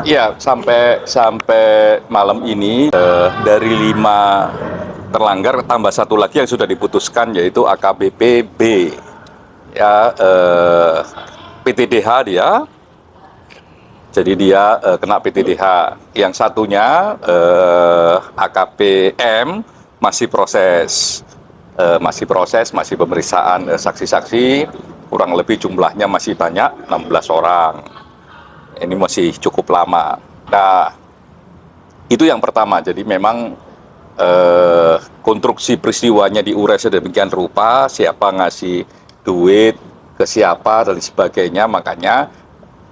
lima. Iya, sampai malam ini dari 5 terlanggar tambah satu lagi yang sudah diputuskan, yaitu AKBP B, ya, PTDH dia. Jadi dia kena PTDH. Yang satunya AKP M masih proses, masih pemeriksaan saksi-saksi. Kurang lebih jumlahnya masih banyak, 16 orang. Ini masih cukup lama. Nah, itu yang pertama. Jadi memang konstruksi peristiwanya diurai sedemikian rupa, siapa ngasih duit ke siapa dan sebagainya, makanya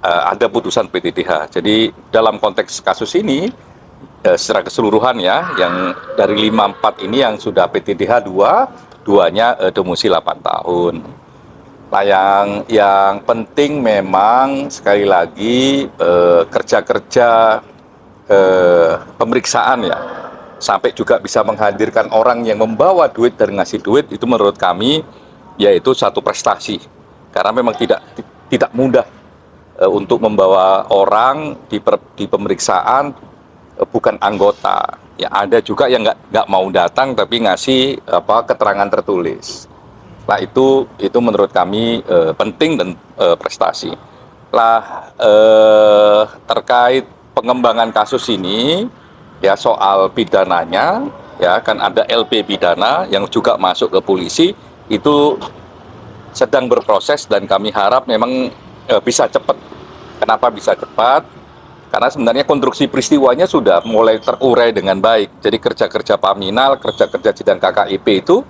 ada putusan PTDH. Jadi dalam konteks kasus ini secara keseluruhan ya, yang dari 54 ini yang sudah PTDH 2, duanya demosi 8 tahun. Nah, yang penting memang sekali lagi kerja-kerja pemeriksaan ya, sampai juga bisa menghadirkan orang yang membawa duit dan ngasih duit, itu menurut kami yaitu satu prestasi. Karena memang tidak mudah untuk membawa orang di pemeriksaan bukan anggota. Ya, ada juga yang nggak mau datang tapi ngasih keterangan tertulis. Nah, itu menurut kami penting dan prestasi. Lah, terkait pengembangan kasus ini ya, soal pidananya ya, kan ada LP pidana yang juga masuk ke polisi, itu sedang berproses dan kami harap memang bisa cepat. Kenapa bisa cepat? Karena sebenarnya konstruksi peristiwanya sudah mulai terurai dengan baik. Jadi kerja-kerja Paminal, kerja-kerja sidang KKIP itu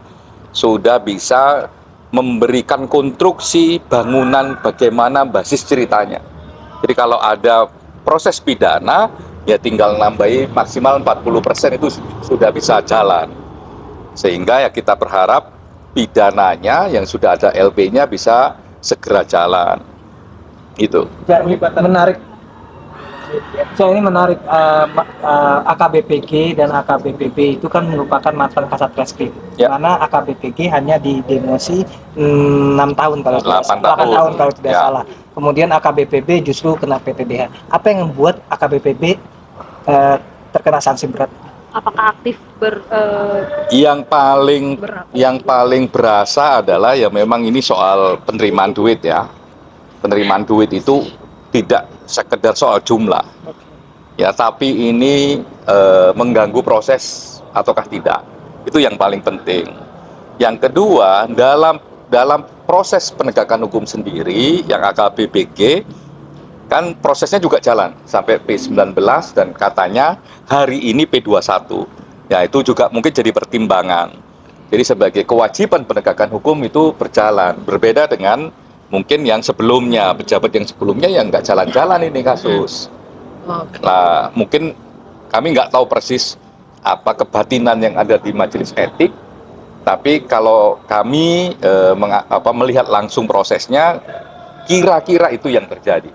sudah bisa memberikan konstruksi bangunan bagaimana basis ceritanya. Jadi kalau ada proses pidana, ya tinggal nambahi maksimal 40% itu sudah bisa jalan. Sehingga ya kita berharap pidananya yang sudah ada LP-nya bisa segera jalan. Itu. Ya, ini menarik. Ini menarik. AKBPG dan AKBPB itu kan merupakan mantan Kasat Reskrim. Ya. Mana AKBPG hanya didemosi 6 tahun kalau tidak salah. 8 tahun kalau tidak ya. salah. Kemudian AKBPB justru kena PTDH. Apa yang membuat AKBPB terkena sanksi berat? Apakah aktif yang paling berasa adalah ya memang ini soal penerimaan duit ya. Penerimaan duit itu tidak sekedar soal jumlah, ya, tapi ini mengganggu proses ataukah tidak, itu yang paling penting. Yang kedua, dalam proses penegakan hukum sendiri, yang AKBPG kan prosesnya juga jalan sampai P19 dan katanya hari ini P21, ya, itu juga mungkin jadi pertimbangan. Jadi sebagai kewajiban penegakan hukum itu berjalan, berbeda dengan mungkin yang sebelumnya, pejabat yang sebelumnya yang nggak jalan-jalan ini kasus. Nah, mungkin kami nggak tahu persis apa kebatinan yang ada di majelis etik, tapi kalau kami melihat langsung prosesnya, kira-kira itu yang terjadi.